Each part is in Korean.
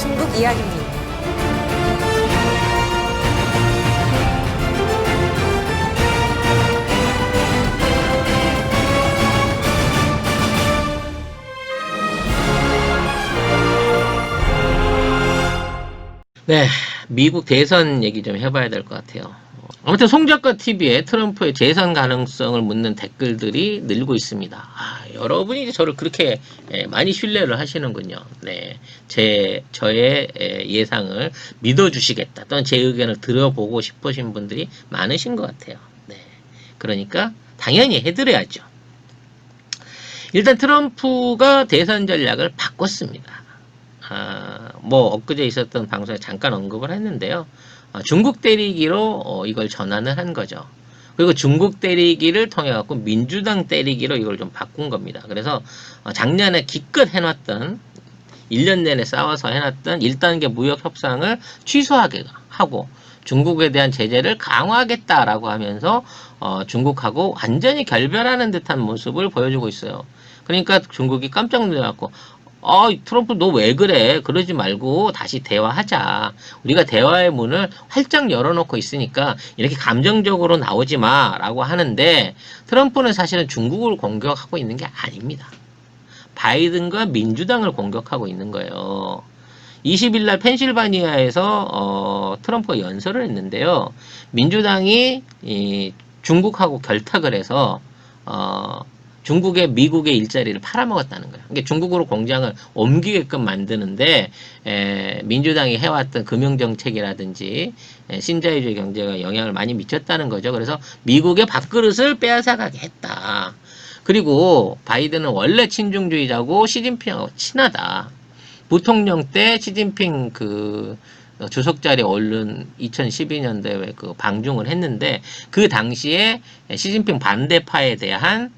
중국 이야기입니다. 네, 미국 대선 얘기 좀 해봐야 될 것 같아요. 아무튼 송작가 TV에 트럼프의 재선 가능성을 묻는 댓글들이 늘고 있습니다. 여러분이 이제 저를 그렇게 많이 신뢰를 하시는군요. 네, 저의 예상을 믿어주시겠다 또는 제 의견을 들어보고 싶으신 분들이 많으신 것 같아요. 네, 그러니까 당연히 해드려야죠. 일단 트럼프가 대선 전략을 바꿨습니다. 뭐 엊그제 있었던 방송에 잠깐 언급을 했는데요. 중국 때리기로 이걸 전환을 한 거죠. 그리고 중국 때리기를 통해 갖고 민주당 때리기로 이걸 좀 바꾼 겁니다. 그래서 작년에 기껏 해놨던 1년 내내 싸워서 해놨던 1단계 무역 협상을 취소하게 하고 중국에 대한 제재를 강화하겠다라고 하면서 중국하고 완전히 결별하는 듯한 모습을 보여주고 있어요. 그러니까 중국이 깜짝 놀라갖고 트럼프 너 왜 그래? 그러지 말고 다시 대화하자. 우리가 대화의 문을 활짝 열어놓고 있으니까 이렇게 감정적으로 나오지 마. 라고 하는데 트럼프는 사실은 중국을 공격하고 있는 게 아닙니다. 바이든과 민주당을 공격하고 있는 거예요. 20일 날 펜실바니아에서 트럼프가 연설을 했는데요. 민주당이 중국하고 결탁을 해서 중국에 미국의 일자리를 팔아먹었다는 거예요. 그러니까 중국으로 공장을 옮기게끔 만드는데 민주당이 해왔던 금융정책이라든지 신자유주의 경제가 영향을 많이 미쳤다는 거죠. 그래서 미국의 밥그릇을 빼앗아가게 했다. 그리고 바이든은 원래 친중주의자고 시진핑하고 친하다. 부통령 때 시진핑 주석 자리에 오른 2012년도에 그 방중을 했는데 그 당시에 시진핑 반대파에 대한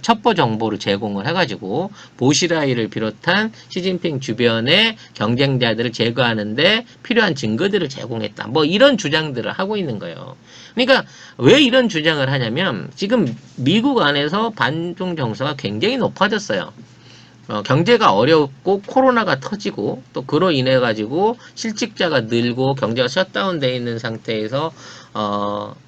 첩보 정보를 제공을 해가지고 보시라이를 비롯한 시진핑 주변의 경쟁자들을 제거하는데 필요한 증거들을 제공했다. 뭐 이런 주장들을 하고 있는 거예요. 그러니까 왜 이런 주장을 하냐면 지금 미국 안에서 반중 정서가 굉장히 높아졌어요. 경제가 어렵고 코로나가 터지고 또 그로 인해 가지고 실직자가 늘고 경제가 셧다운되어 있는 상태에서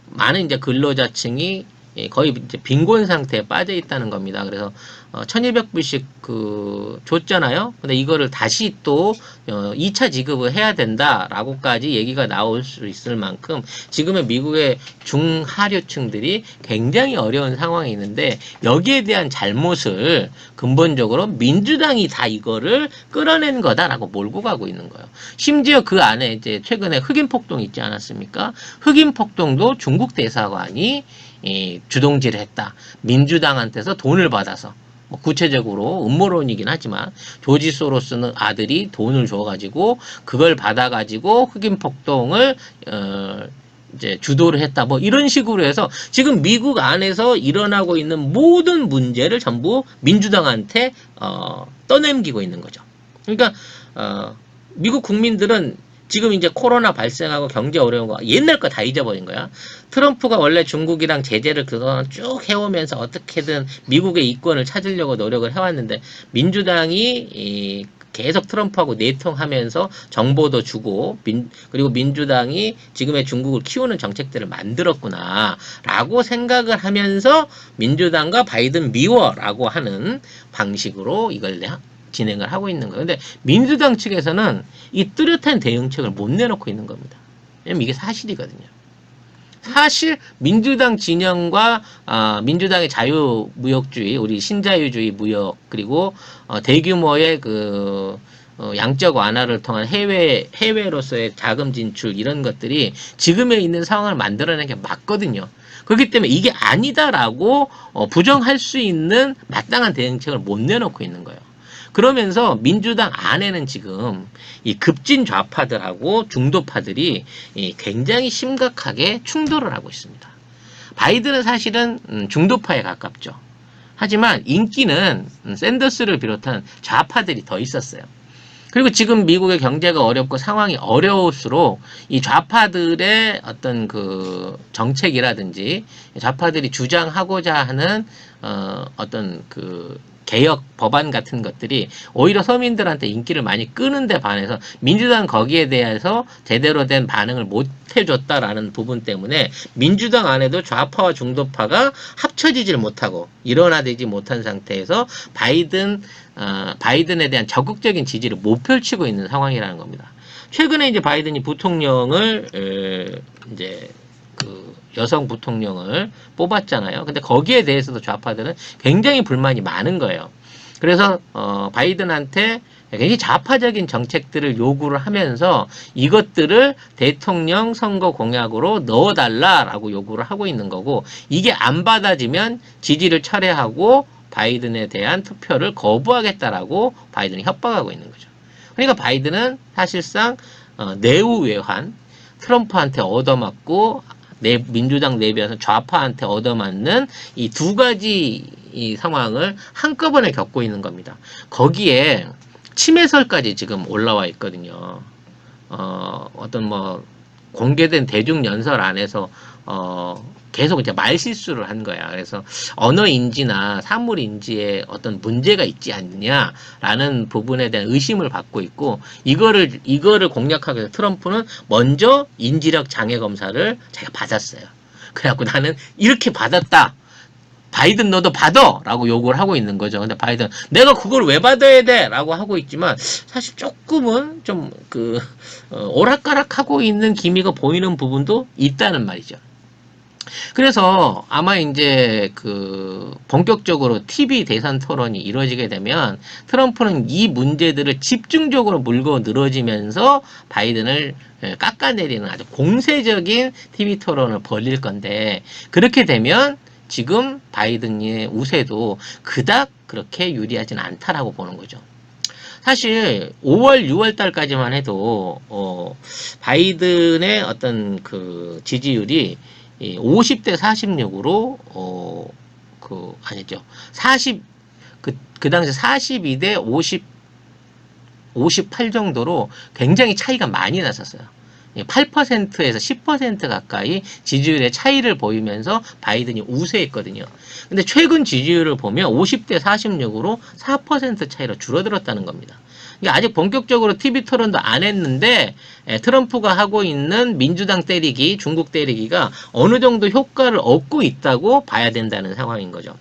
많은 이제 근로자층이 거의 이제 빈곤 상태에 빠져 있다는 겁니다. 그래서 1200불씩 줬잖아요. 근데 이거를 다시 또 2차 지급을 해야 된다라고까지 얘기가 나올 수 있을 만큼 지금의 미국의 중하류층들이 굉장히 어려운 상황이 있는데 여기에 대한 잘못을 근본적으로 민주당이 다 이거를 끌어낸 거다라고 몰고 가고 있는 거예요. 심지어 그 안에 이제 최근에 흑인 폭동 있지 않았습니까? 흑인 폭동도 중국 대사관이 주동질을 했다. 민주당한테서 돈을 받아서 뭐 구체적으로 음모론이긴 하지만 조지 소로스는 아들이 돈을 줘가지고 그걸 받아가지고 흑인 폭동을 이제 주도를 했다. 뭐 이런 식으로 해서 지금 미국 안에서 일어나고 있는 모든 문제를 전부 민주당한테 떠넘기고 있는 거죠. 그러니까 미국 국민들은 지금 이제 코로나 발생하고 경제 어려운 거 옛날 거 다 잊어버린 거야. 트럼프가 원래 중국이랑 제재를 그동안 쭉 해오면서 어떻게든 미국의 이권을 찾으려고 노력을 해왔는데 민주당이 계속 트럼프하고 내통하면서 정보도 주고 그리고 민주당이 지금의 중국을 키우는 정책들을 만들었구나 라고 생각을 하면서 민주당과 바이든 미워라고 하는 방식으로 이걸 진행을 하고 있는 거예요. 근데 민주당 측에서는 이 뚜렷한 대응책을 못 내놓고 있는 겁니다. 왜냐면 이게 사실이거든요. 사실 민주당 진영과 민주당의 자유무역주의, 우리 신자유주의 무역 그리고 대규모의 양적 완화를 통한 해외로서의 자금 진출 이런 것들이 지금에 있는 상황을 만들어낸 게 맞거든요. 그렇기 때문에 이게 아니다라고 부정할 수 있는 마땅한 대응책을 못 내놓고 있는 거예요. 그러면서 민주당 안에는 지금 이 급진 좌파들하고 중도파들이 굉장히 심각하게 충돌을 하고 있습니다. 바이든은 사실은 중도파에 가깝죠. 하지만 인기는 샌더스를 비롯한 좌파들이 더 있었어요. 그리고 지금 미국의 경제가 어렵고 상황이 어려울수록 이 좌파들의 어떤 정책이라든지 좌파들이 주장하고자 하는 어떤 개혁 법안 같은 것들이 오히려 서민들한테 인기를 많이 끄는데 반해서 민주당 거기에 대해서 제대로 된 반응을 못 해줬다라는 부분 때문에 민주당 안에도 좌파와 중도파가 합쳐지질 못하고 일원화되지 못한 상태에서 바이든에 대한 적극적인 지지를 못 펼치고 있는 상황이라는 겁니다. 최근에 이제 바이든이 부통령을 이제 그 여성 부통령을 뽑았잖아요. 근데 거기에 대해서도 좌파들은 굉장히 불만이 많은 거예요. 그래서 바이든한테 굉장히 좌파적인 정책들을 요구를 하면서 이것들을 대통령 선거 공약으로 넣어달라라고 요구를 하고 있는 거고, 이게 안 받아지면 지지를 철회하고 바이든에 대한 투표를 거부하겠다라고 바이든이 협박하고 있는 거죠. 그러니까 바이든은 사실상 내우외환, 트럼프한테 얻어맞고 민주당 내부에서 좌파한테 얻어맞는 이 두 가지 이 상황을 한꺼번에 겪고 있는 겁니다. 거기에 침해설까지 지금 올라와 있거든요. 어떤 뭐 공개된 대중연설 안에서 계속 이제 말실수를 한 거야. 그래서 언어인지나 사물인지에 어떤 문제가 있지 않느냐라는 부분에 대한 의심을 받고 있고, 이거를 공략하기 위해서 트럼프는 먼저 인지력 장애 검사를 자기가 받았어요. 그래갖고 나는 이렇게 받았다. 바이든 너도 받아! 라고 요구를 하고 있는 거죠. 근데 바이든 내가 그걸 왜 받아야 돼! 라고 하고 있지만 사실 조금은 좀 오락가락하고 있는 기미가 보이는 부분도 있다는 말이죠. 그래서 아마 이제 본격적으로 TV 대선 토론이 이루어지게 되면 트럼프는 이 문제들을 집중적으로 물고 늘어지면서 바이든을 깎아내리는 아주 공세적인 TV 토론을 벌일 건데, 그렇게 되면 지금 바이든의 우세도 그닥 그렇게 유리하진 않다라고 보는 거죠. 사실 5월, 6월 달까지만 해도 바이든의 어떤 지지율이 50대 46으로 아니죠. 40 그 당시 42대 58 정도로 굉장히 차이가 많이 났었어요. 8%에서 10% 가까이 지지율의 차이를 보이면서 바이든이 우세했거든요. 근데 최근 지지율을 보면 50대 46으로 4% 차이로 줄어들었다는 겁니다. 아직 본격적으로 TV 토론도 안 했는데 트럼프가 하고 있는 민주당 때리기, 중국 때리기가 어느 정도 효과를 얻고 있다고 봐야 된다는 상황인 거죠.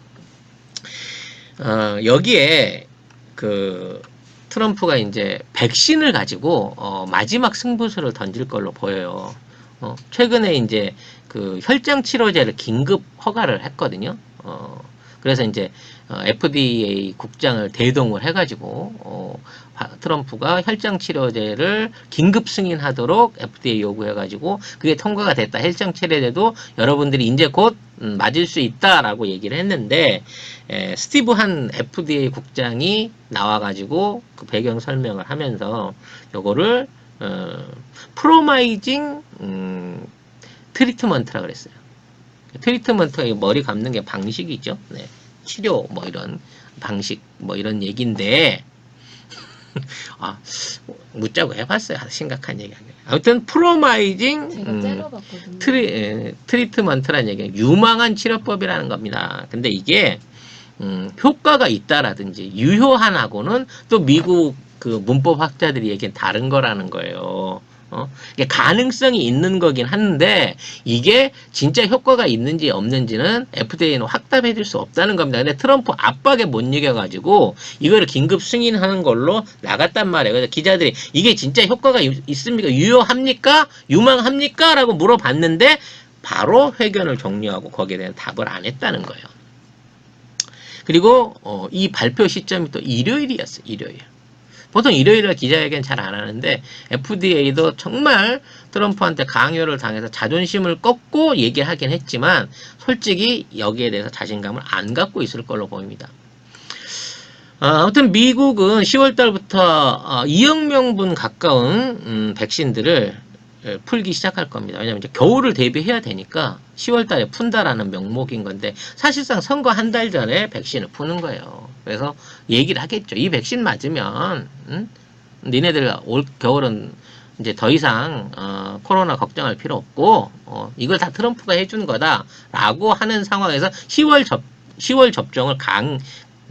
여기에 트럼프가 이제 백신을 가지고 마지막 승부수를 던질 걸로 보여요. 최근에 이제 혈장 치료제를 긴급 허가를 했거든요. 그래서 이제 FDA 국장을 대동을 해가지고 트럼프가 혈장 치료제를 긴급 승인하도록 FDA 요구해가지고 그게 통과가 됐다. 혈장 치료제도 여러분들이 이제 곧 맞을 수 있다라고 얘기를 했는데, 스티브 한 FDA 국장이 나와가지고 그 배경 설명을 하면서 요거를 프로마이징 트리트먼트라 그랬어요. 트리트먼트가 머리 감는 게 방식이죠. 네. 치료 뭐 이런 방식 뭐 이런 얘기인데 묻자고 해봤어요. 심각한 얘기 아니에요. 아무튼 프로마이징 트리트먼트라는 얘기는 유망한 치료법이라는 겁니다. 근데 이게 효과가 있다라든지 유효한하고는 또 미국 문법 학자들이 얘기는 다른 거라는 거예요. 이게 가능성이 있는 거긴 한데 이게 진짜 효과가 있는지 없는지는 FDA는 확답해 줄 수 없다는 겁니다. 근데 트럼프 압박에 못 이겨가지고 이거를 긴급 승인하는 걸로 나갔단 말이에요. 그래서 기자들이 이게 진짜 효과가 있습니까? 유효합니까? 유망합니까? 라고 물어봤는데 바로 회견을 종료하고 거기에 대한 답을 안 했다는 거예요. 그리고 이 발표 시점이 또 일요일이었어요. 일요일. 보통 일요일에 기자회견 잘 안 하는데 FDA도 정말 트럼프한테 강요를 당해서 자존심을 꺾고 얘기하긴 했지만 솔직히 여기에 대해서 자신감을 안 갖고 있을 걸로 보입니다. 아무튼 미국은 10월 달부터 2억 명분 가까운 백신들을 풀기 시작할 겁니다. 왜냐하면 이제 겨울을 대비해야 되니까 10월 달에 푼다라는 명목인 건데 사실상 선거 한 달 전에 백신을 푸는 거예요. 그래서 얘기를 하겠죠. 이 백신 맞으면 니네들 올 겨울은 이제 더 이상 코로나 걱정할 필요 없고 이걸 다 트럼프가 해준 거다라고 하는 상황에서 10월 접종을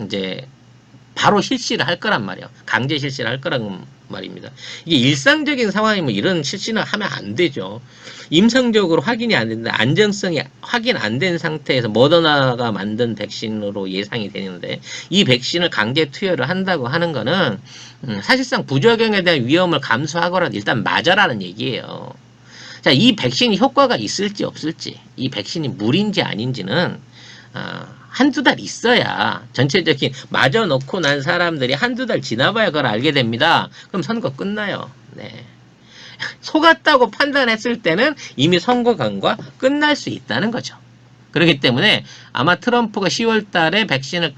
이제 바로 실시를 할 거란 말이에요. 강제 실시를 할 거란 말입니다. 이게 일상적인 상황이면 이런 실시는 하면 안 되죠. 임상적으로 확인이 안 된다. 안정성이 확인 안 된 상태에서 모더나가 만든 백신으로 예상이 되는데 이 백신을 강제 투여를 한다고 하는 거는 사실상 부작용에 대한 위험을 감수하거라도 일단 맞아라는 얘기예요. 자, 이 백신이 효과가 있을지 없을지, 이 백신이 물인지 아닌지는 한두 달 있어야 전체적인 맞아 놓고 난 사람들이 한두 달 지나봐야 그걸 알게 됩니다. 그럼 선거 끝나요. 네. 속았다고 판단했을 때는 이미 선거 경과 끝날 수 있다는 거죠. 그렇기 때문에 아마 트럼프가 10월 달에 백신을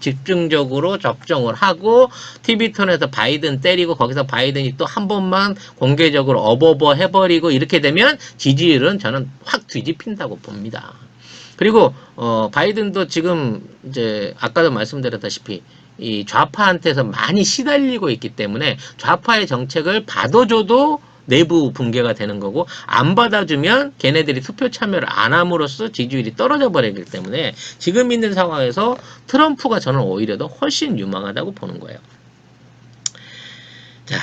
집중적으로 접종을 하고 TV톤에서 바이든 때리고 거기서 바이든이 또 한 번만 공개적으로 어버버 해버리고 이렇게 되면 지지율은 저는 확 뒤집힌다고 봅니다. 그리고 바이든도 지금 이제 아까도 말씀드렸다시피 이 좌파한테서 많이 시달리고 있기 때문에 좌파의 정책을 받아줘도 내부 붕괴가 되는 거고 안 받아주면 걔네들이 투표 참여를 안 함으로써 지지율이 떨어져 버리기 때문에 지금 있는 상황에서 트럼프가 저는 오히려 더 훨씬 유망하다고 보는 거예요. 자,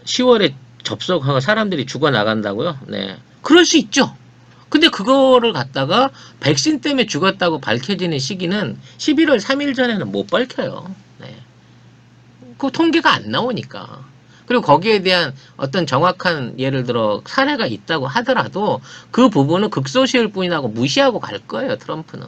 10월에 접속하고 사람들이 죽어나간다고요? 네. 그럴 수 있죠. 근데 그거를 갖다가 백신 때문에 죽었다고 밝혀지는 시기는 11월 3일 전에는 못 밝혀요. 네. 그 통계가 안 나오니까. 그리고 거기에 대한 어떤 정확한 예를 들어 사례가 있다고 하더라도 그 부분은 극소시일 뿐이라고 무시하고 갈 거예요, 트럼프는.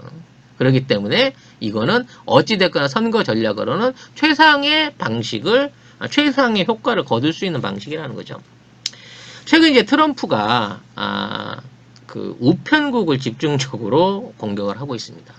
그렇기 때문에 이거는 어찌됐거나 선거 전략으로는 최상의 방식을, 최상의 효과를 거둘 수 있는 방식이라는 거죠. 최근 이제 트럼프가, 그 우편국을 집중적으로 공격을 하고 있습니다.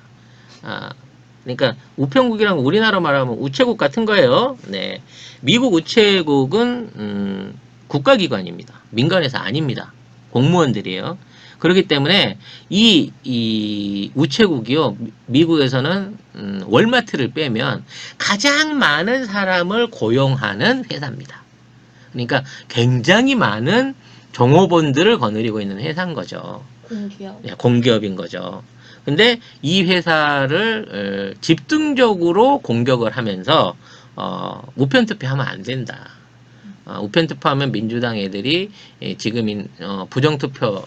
그러니까 우편국이란 우리나라 말하면 우체국 같은 거예요. 네, 미국 우체국은 국가기관입니다. 민간회사 아닙니다. 공무원들이에요. 그렇기 때문에 이 우체국이요, 미국에서는 월마트를 빼면 가장 많은 사람을 고용하는 회사입니다. 그러니까 굉장히 많은 종업원들을 거느리고 있는 회사인 거죠. 공기업. 네, 공기업인 거죠. 근데 이 회사를 집중적으로 공격을 하면서 우편 투표하면 안 된다. 우편 투표하면 민주당 애들이 지금 부정 투표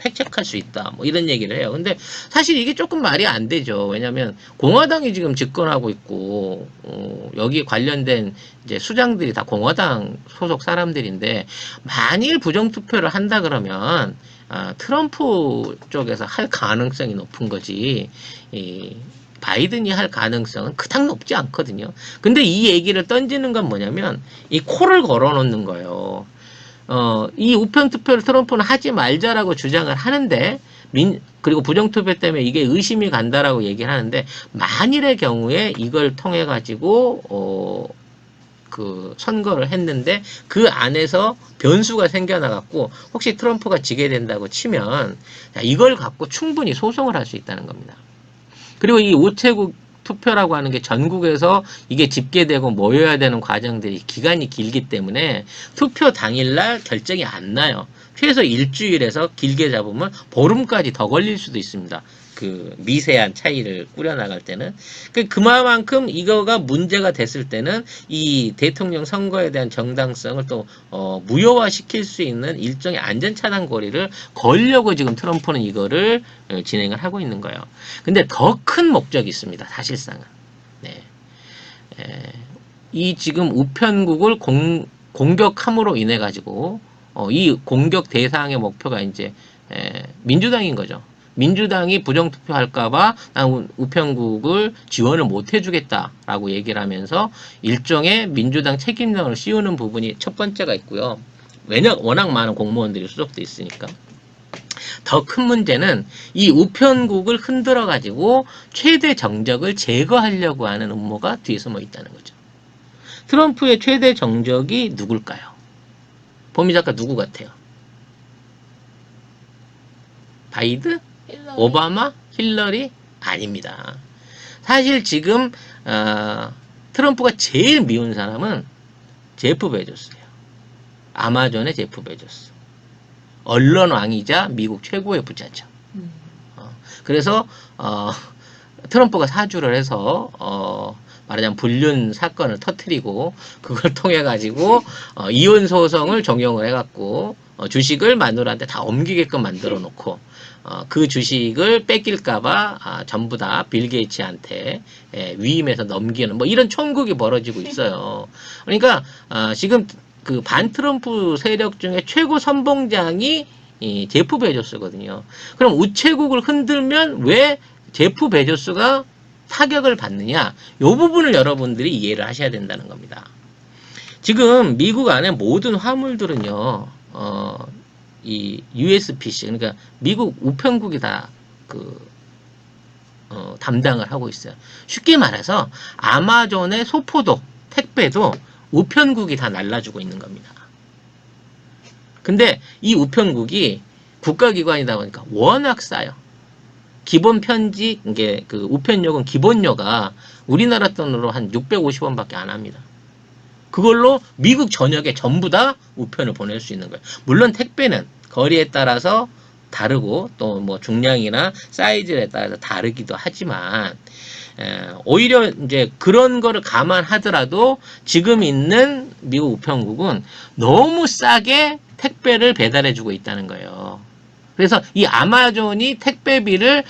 획책할 수 있다. 뭐 이런 얘기를 해요. 근데 사실 이게 조금 말이 안 되죠. 왜냐하면 공화당이 지금 집권하고 있고 여기 관련된 이제 수장들이 다 공화당 소속 사람들인데 만일 부정 투표를 한다 그러면 트럼프 쪽에서 할 가능성이 높은 거지. 바이든이 할 가능성은 그닥 높지 않거든요. 근데 이 얘기를 던지는 건 뭐냐면 이 코를 걸어놓는 거예요. 이 우편 투표를 트럼프는 하지 말자라고 주장을 하는데, 그리고 부정투표 때문에 이게 의심이 간다라고 얘기를 하는데, 만일의 경우에 이걸 통해가지고, 그 선거를 했는데, 그 안에서 변수가 생겨나갖고, 혹시 트럼프가 지게 된다고 치면, 이걸 갖고 충분히 소송을 할 수 있다는 겁니다. 그리고 이 우체국 투표라고 하는 게 전국에서 이게 집계되고 모여야 되는 과정들이 기간이 길기 때문에 투표 당일날 결정이 안 나요. 최소 일주일에서 길게 잡으면 보름까지 더 걸릴 수도 있습니다. 그 미세한 차이를 꾸려나갈 때는. 그만큼 이거가 문제가 됐을 때는 이 대통령 선거에 대한 정당성을 또 무효화시킬 수 있는 일종의 안전차단거리를 걸려고 지금 트럼프는 이거를 진행을 하고 있는 거예요. 근데 더 큰 목적이 있습니다. 사실상은. 네. 이 지금 우편국을 공격함으로 인해 가지고 이 공격 대상의 목표가 이제 민주당인 거죠. 민주당이 부정투표할까봐 난 우편국을 지원을 못 해주겠다라고 얘기를 하면서 일종의 민주당 책임론을 씌우는 부분이 첫 번째가 있고요. 워낙 많은 공무원들이 수속돼 있으니까. 더 큰 문제는 이 우편국을 흔들어 가지고 최대 정적을 제거하려고 하는 음모가 뒤에 숨어 있다는 거죠. 트럼프의 최대 정적이 누굴까요? 보미 작가 누구 같아요? 바이든? 힐러리. 오바마? 힐러리? 아닙니다. 사실 지금 트럼프가 제일 미운 사람은 제프 베조스예요. 아마존의 제프 베조스. 언론 왕이자 미국 최고의 부자죠. 그래서 트럼프가 사주를 해서 말하자면 불륜 사건을 터뜨리고 그걸 통해 가지고 이혼 소송을 종용을 해갖고 주식을 마누라한테 다 옮기게끔 만들어 놓고 그 주식을 뺏길까봐 전부 다 빌 게이츠한테 위임해서 넘기는 뭐 이런 총극이 벌어지고 있어요. 그러니까 지금 그 반 트럼프 세력 중에 최고 선봉장이 이 제프 베조스거든요. 그럼 우체국을 흔들면 왜 제프 베조스가 타격을 받느냐? 이 부분을 여러분들이 이해를 하셔야 된다는 겁니다. 지금 미국 안에 모든 화물들은요, 이 USPC, 그러니까 미국 우편국이 다 담당을 하고 있어요. 쉽게 말해서 아마존의 소포도, 택배도 우편국이 다 날라주고 있는 겁니다. 근데 이 우편국이 국가기관이다 보니까 워낙 싸요. 기본 편지, 이게 그 우편료금 기본료가 우리나라 돈으로 한 650원밖에 안 합니다. 그걸로 미국 전역에 전부 다 우편을 보낼 수 있는 거예요. 물론 택배는 거리에 따라서 다르고 또 뭐 중량이나 사이즈에 따라서 다르기도 하지만 오히려 이제 그런 거를 감안하더라도 지금 있는 미국 우편국은 너무 싸게 택배를 배달해주고 있다는 거예요. 그래서 이 아마존이 택배비를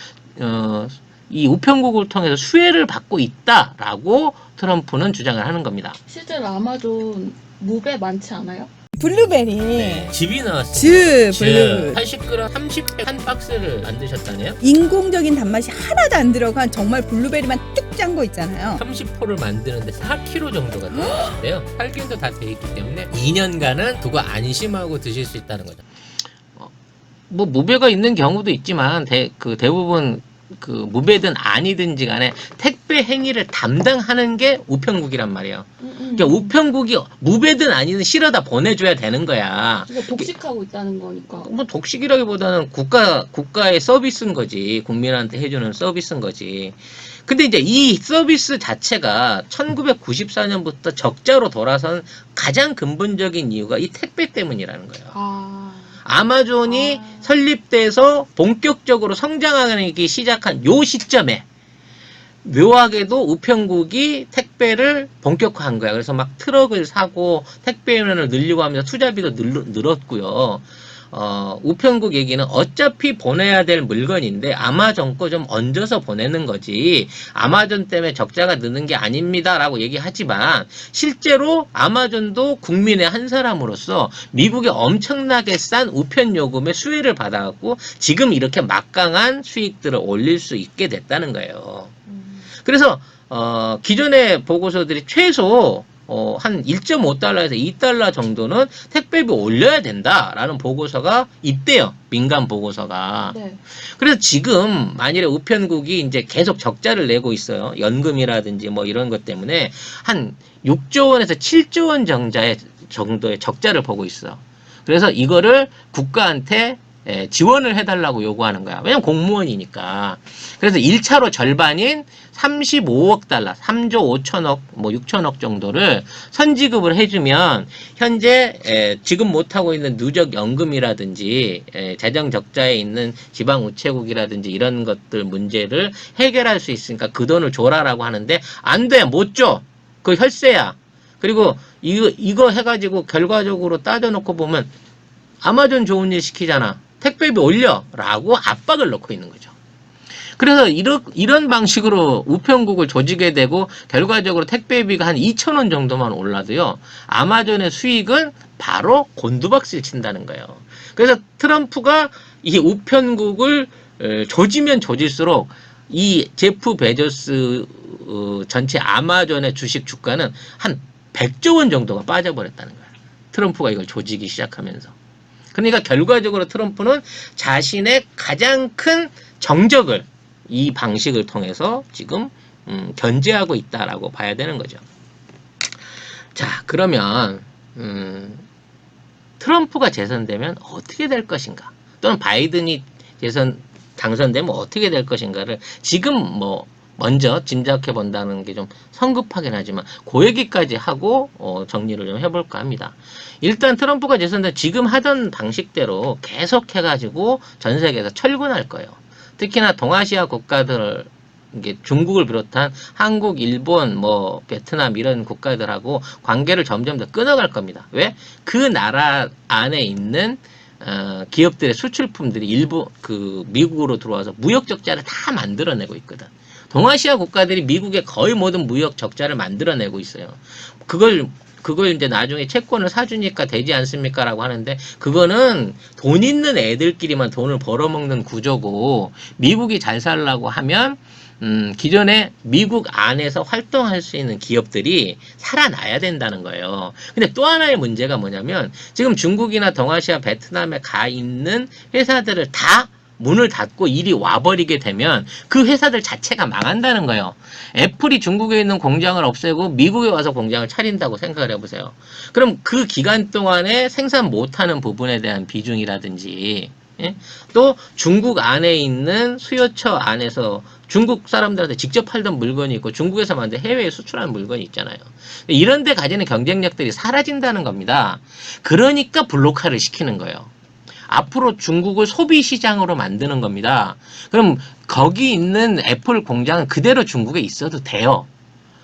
이 우편국을 통해서 수혜를 받고 있다라고 트럼프는 주장을 하는 겁니다. 실제로 아마존 무배 많지 않아요? 블루베리. 네, 즙이 나왔습니다. 블루. 80g 30팩 한 박스를 만드셨다네요. 인공적인 단맛이 하나도 안 들어간 정말 블루베리만 뚝 짠 거 있잖아요. 30포를 만드는데 4kg 정도가 들어가는데요. 살균도 다 돼 있기 때문에 2년간은 그거 안심하고 드실 수 있다는 거죠. 뭐 무배가 있는 경우도 있지만 대부분 그 무배든 아니든지 간에 택배 행위를 담당하는 게 우편국이란 말이에요. 그러니까 우편국이 무배든 아니든 실어다 보내줘야 되는 거야. 이거 독식하고 있다는 거니까. 뭐 독식이라기보다는 국가의 서비스인 거지. 국민한테 해주는 서비스인 거지. 근데 이제 이 서비스 자체가 1994년부터 적자로 돌아선 가장 근본적인 이유가 이 택배 때문이라는 거예요. 아마존이 설립돼서 본격적으로 성장하기 시작한 요 시점에 묘하게도 우편국이 택배를 본격화한 거야. 그래서 막 트럭을 사고 택배면을 늘리고 하면서 투자비도 늘었고요. 우편국 얘기는 어차피 보내야 될 물건인데 아마존 거 좀 얹어서 보내는 거지 아마존 때문에 적자가 느는 게 아닙니다 라고 얘기하지만 실제로 아마존도 국민의 한 사람으로서 미국의 엄청나게 싼 우편 요금의 수혜를 받아갖고 지금 이렇게 막강한 수익들을 올릴 수 있게 됐다는 거예요. 그래서 기존의 보고서들이 최소 한 1.5달러에서 2달러 정도는 택배비 올려야 된다라는 보고서가 있대요. 민간 보고서가. 네. 그래서 지금 만일에 우편국이 이제 계속 적자를 내고 있어요. 연금이라든지 뭐 이런 것 때문에 한 6조 원에서 7조 원 정도의 적자를 보고 있어. 그래서 이거를 국가한테 지원을 해달라고 요구하는 거야. 왜냐면 공무원이니까. 그래서 1차로 절반인 35억 달러, 3조 5천억, 뭐 6천억 정도를 선지급을 해주면 현재 지금 못하고 있는 누적 연금이라든지 재정 적자에 있는 지방 우체국이라든지 이런 것들 문제를 해결할 수 있으니까 그 돈을 줘라라고 하는데 안 돼, 못 줘. 그 혈세야. 그리고 이거 해가지고 결과적으로 따져놓고 보면 아마존 좋은 일 시키잖아. 택배비 올려 라고 압박을 넣고 있는 거죠. 그래서 이런 방식으로 우편국을 조지게 되고 결과적으로 택배비가 한 2,000원 정도만 올라도요. 아마존의 수익은 바로 곤두박질 친다는 거예요. 그래서 트럼프가 이 우편국을 조지면 조질수록 이 제프 베조스 전체 아마존의 주식 주가는 한 100조 원 정도가 빠져버렸다는 거예요. 트럼프가 이걸 조지기 시작하면서. 그러니까 결과적으로 트럼프는 자신의 가장 큰 정적을 이 방식을 통해서 지금 견제하고 있다라고 봐야 되는 거죠. 자, 그러면 트럼프가 재선되면 어떻게 될 것인가? 또는 바이든이 당선되면 어떻게 될 것인가를 지금 뭐 먼저 짐작해 본다는 게 좀 성급하긴 하지만 그 얘기까지 하고 정리를 좀 해볼까 합니다. 일단 트럼프가 재선되면 지금 하던 방식대로 계속 해가지고 전 세계에서 철군할 거예요. 특히나 동아시아 국가들이 이게 중국을 비롯한 한국, 일본, 뭐 베트남 이런 국가들하고 관계를 점점 더 끊어갈 겁니다. 왜? 그 나라 안에 있는 기업들의 수출품들이 미국으로 들어와서 무역 적자를 다 만들어내고 있거든. 동아시아 국가들이 미국의 거의 모든 무역 적자를 만들어내고 있어요. 그걸 이제 나중에 채권을 사주니까 되지 않습니까? 라고 하는데, 그거는 돈 있는 애들끼리만 돈을 벌어먹는 구조고, 미국이 잘 살라고 하면, 기존에 미국 안에서 활동할 수 있는 기업들이 살아나야 된다는 거예요. 근데 또 하나의 문제가 뭐냐면, 지금 중국이나 동아시아, 베트남에 가 있는 회사들을 다 문을 닫고 일이 와버리게 되면 그 회사들 자체가 망한다는 거예요. 애플이 중국에 있는 공장을 없애고 미국에 와서 공장을 차린다고 생각을 해보세요. 그럼 그 기간 동안에 생산 못하는 부분에 대한 비중이라든지, 예? 또 중국 안에 있는 수요처 안에서 중국 사람들한테 직접 팔던 물건이 있고 중국에서 만든 해외에 수출하는 물건이 있잖아요. 이런 데 가지는 경쟁력들이 사라진다는 겁니다. 그러니까 블록화를 시키는 거예요. 앞으로 중국을 소비 시장으로 만드는 겁니다. 그럼 거기 있는 애플 공장은 그대로 중국에 있어도 돼요.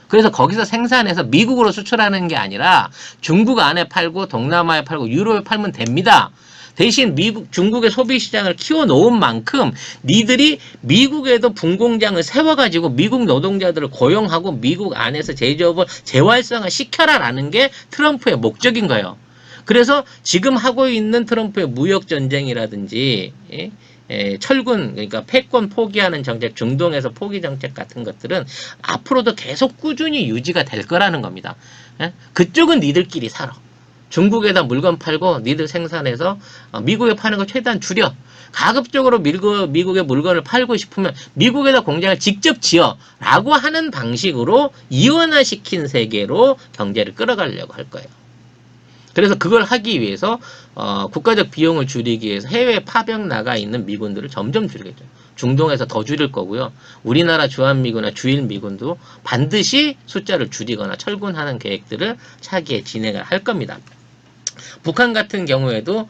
그래서 거기서 생산해서 미국으로 수출하는 게 아니라 중국 안에 팔고 동남아에 팔고 유럽에 팔면 됩니다. 대신 중국의 소비 시장을 키워놓은 만큼 니들이 미국에도 분공장을 세워가지고 미국 노동자들을 고용하고 미국 안에서 제조업을 재활성화 시켜라라는 게 트럼프의 목적인 거예요. 그래서 지금 하고 있는 트럼프의 무역 전쟁이라든지 철군, 그러니까 패권 포기하는 정책, 중동에서 포기 정책 같은 것들은 앞으로도 계속 꾸준히 유지가 될 거라는 겁니다. 그쪽은 니들끼리 살아. 중국에다 물건 팔고 니들 생산해서 미국에 파는 거 최대한 줄여. 가급적으로 미국에 물건을 팔고 싶으면 미국에다 공장을 직접 지어 라고 하는 방식으로 이원화시킨 세계로 경제를 끌어가려고 할 거예요. 그래서 그걸 하기 위해서 국가적 비용을 줄이기 위해서 해외 파병 나가 있는 미군들을 점점 줄이겠죠. 중동에서 더 줄일 거고요. 우리나라 주한미군이나 주일미군도 반드시 숫자를 줄이거나 철군하는 계획들을 차기에 진행을 할 겁니다. 북한 같은 경우에도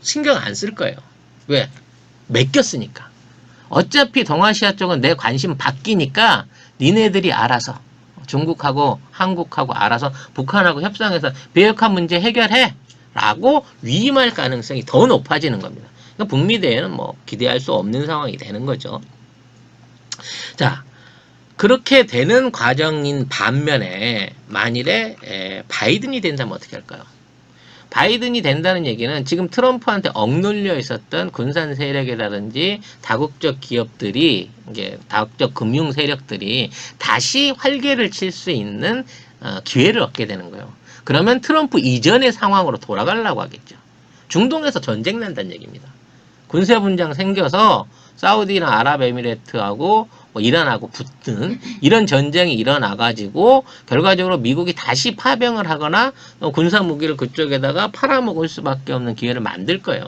신경 안 쓸 거예요. 왜? 맡겼으니까. 어차피 동아시아 쪽은 내 관심 바뀌니까 니네들이 알아서 중국하고 한국하고 알아서 북한하고 협상해서 비핵화 문제 해결해 라고 위임할 가능성이 더 높아지는 겁니다. 그러니까 북미 대회는 뭐 기대할 수 없는 상황이 되는 거죠. 자, 그렇게 되는 과정인 반면에 만일에 바이든이 된다면 어떻게 할까요? 바이든이 된다는 얘기는 지금 트럼프한테 억눌려 있었던 군산 세력이라든지 다국적 기업들이, 이게 다국적 금융 세력들이 다시 활개를 칠 수 있는 기회를 얻게 되는 거예요. 그러면 트럼프 이전의 상황으로 돌아가려고 하겠죠. 중동에서 전쟁 난다는 얘기입니다. 군사 분장 생겨서 사우디나 아랍에미레트하고 뭐 이란하고 붙는 이런 전쟁이 일어나가지고 결과적으로 미국이 다시 파병을 하거나 군사 무기를 그쪽에다가 팔아먹을 수밖에 없는 기회를 만들 거예요.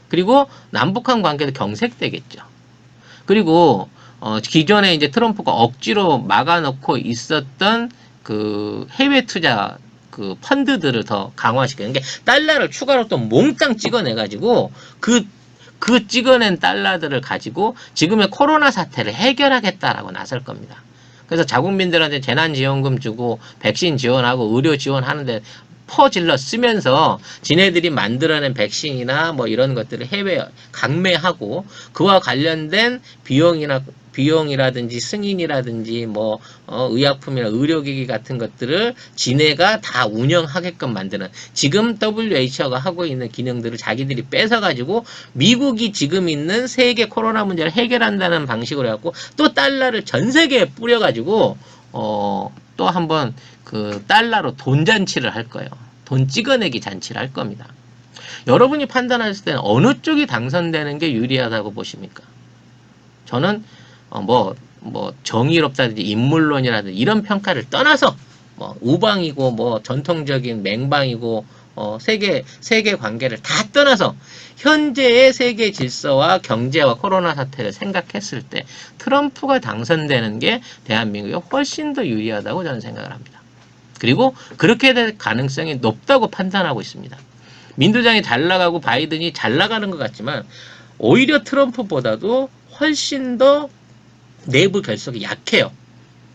그리고 남북한 관계도 경색되겠죠. 그리고 기존에 이제 트럼프가 억지로 막아놓고 있었던 그 해외 투자 그 펀드들을 더 강화시키는 게 달러를 추가로 또 몽땅 찍어내가지고 그 찍어낸 달러들을 가지고 지금의 코로나 사태를 해결하겠다라고 나설 겁니다. 그래서 자국민들한테 재난지원금 주고 백신 지원하고 의료 지원하는데 퍼질러 쓰면서 지네들이 만들어낸 백신이나 뭐 이런 것들을 해외 강매하고 그와 관련된 비용이라든지 승인이라든지 뭐 의약품이나 의료기기 같은 것들을 지네가 다 운영하게끔 만드는, 지금 WHO가 하고 있는 기능들을 자기들이 뺏어가지고 미국이 지금 있는 세계 코로나 문제를 해결한다는 방식으로 해갖고 또 달러를 전 세계에 뿌려가지고 또 한번 그 달러로 돈 잔치를 할 거예요. 돈 찍어내기 잔치를 할 겁니다. 여러분이 판단하실 때는 어느 쪽이 당선되는 게 유리하다고 보십니까? 저는 뭐 정의롭다든지 인물론이라든지 이런 평가를 떠나서 뭐 우방이고 뭐 전통적인 맹방이고 세계 관계를 다 떠나서 현재의 세계 질서와 경제와 코로나 사태를 생각했을 때 트럼프가 당선되는 게 대한민국에 훨씬 더 유리하다고 저는 생각을 합니다. 그리고 그렇게 될 가능성이 높다고 판단하고 있습니다. 민주당이 잘 나가고 바이든이 잘 나가는 것 같지만 오히려 트럼프보다도 훨씬 더 내부 결속이 약해요.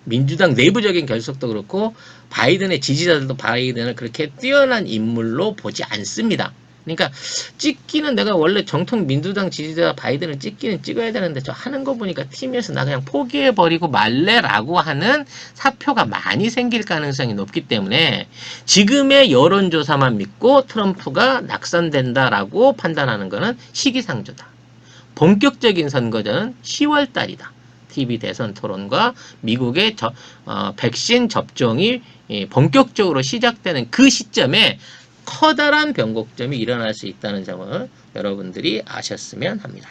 민주당 내부적인 결속도 그렇고 바이든의 지지자들도 바이든을 그렇게 뛰어난 인물로 보지 않습니다. 그러니까 찍기는 내가 원래 정통 민주당 지지자 바이든을 찍기는 찍어야 되는데 저 하는 거 보니까 팀에서 나 그냥 포기해버리고 말래라고 하는 사표가 많이 생길 가능성이 높기 때문에 지금의 여론조사만 믿고 트럼프가 낙선된다라고 판단하는 것은 시기상조다. 본격적인 선거전은 10월 달이다. TV 대선 토론과 미국의 백신 접종이 본격적으로 시작되는 그 시점에 커다란 변곡점이 일어날 수 있다는 점을 여러분들이 아셨으면 합니다.